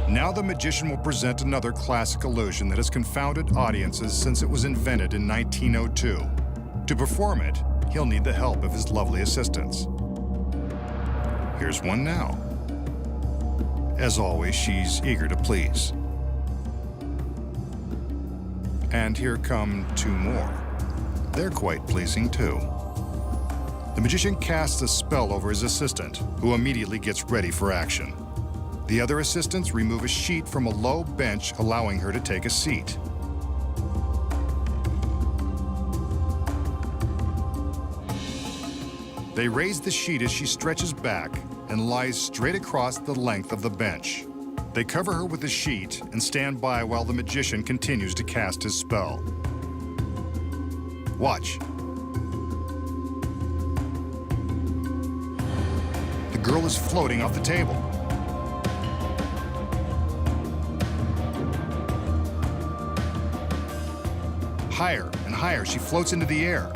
Now the magician will present another classic illusion that has confounded audiences since it was invented in 1902. To perform it, he'll need the help of his lovely assistants. Here's one now. As always, she's eager to please. And here come two more. They're quite pleasing too. The magician casts a spell over his assistant, who immediately gets ready for action. The other assistants remove a sheet from a low bench, allowing her to take a seat. They raise the sheet as she stretches back and lies straight across the length of the bench. They cover her with the sheet and stand by while the magician continues to cast his spell. Watch. The girl is floating off the table. Higher and higher, she floats into the air.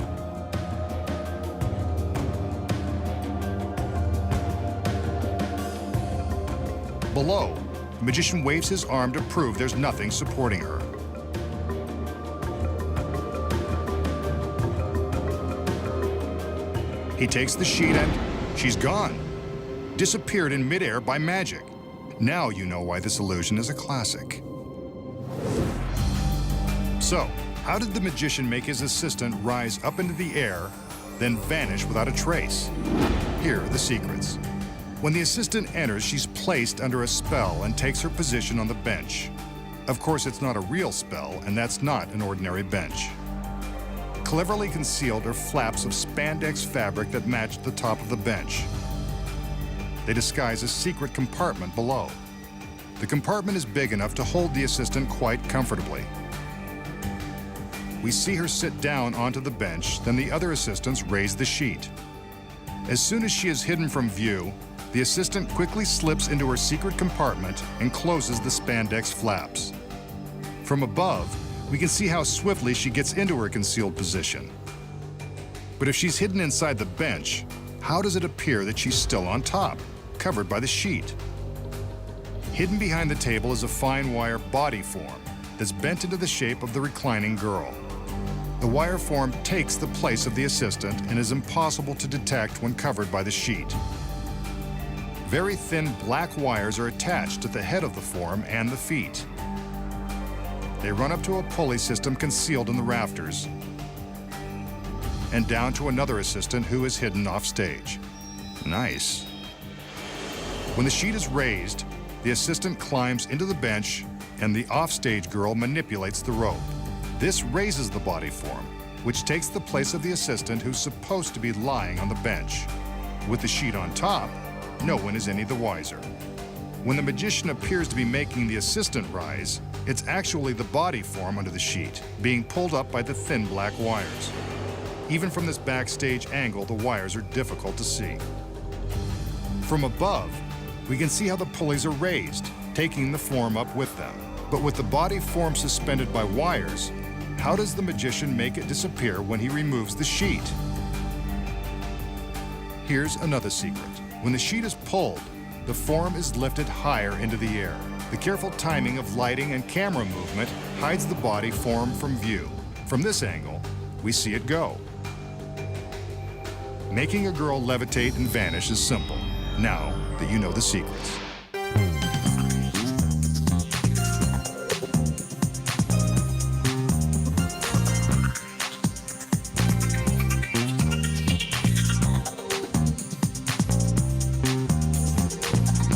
Below, the magician waves his arm to prove there's nothing supporting her. He takes the sheet and she's gone. Disappeared in midair by magic. Now you know why this illusion is a classic. So, how did the magician make his assistant rise up into the air, then vanish without a trace? Here are the secrets. When the assistant enters, she's placed under a spell and takes her position on the bench. Of course, it's not a real spell, and that's not an ordinary bench. Cleverly concealed are flaps of spandex fabric that match the top of the bench. They disguise a secret compartment below. The compartment is big enough to hold the assistant quite comfortably. We see her sit down onto the bench, then the other assistants raise the sheet. As soon as she is hidden from view, the assistant quickly slips into her secret compartment and closes the spandex flaps. From above, we can see how swiftly she gets into her concealed position. But if she's hidden inside the bench, how does it appear that she's still on top, covered by the sheet? Hidden behind the table is a fine wire body form that's bent into the shape of the reclining girl. The wire form takes the place of the assistant and is impossible to detect when covered by the sheet. Very thin black wires are attached at the head of the form and the feet. They run up to a pulley system concealed in the rafters and down to another assistant who is hidden off stage. Nice. When the sheet is raised, the assistant climbs into the bench and the offstage girl manipulates the rope. This raises the body form, which takes the place of the assistant who's supposed to be lying on the bench. With the sheet on top, no one is any the wiser. When the magician appears to be making the assistant rise, it's actually the body form under the sheet, being pulled up by the thin black wires. Even from this backstage angle, the wires are difficult to see. From above, we can see how the pulleys are raised, taking the form up with them. But with the body form suspended by wires, how does the magician make it disappear when he removes the sheet? Here's another secret. When the sheet is pulled, the form is lifted higher into the air. The careful timing of lighting and camera movement hides the body form from view. From this angle, we see it go. Making a girl levitate and vanish is simple, now that you know the secrets.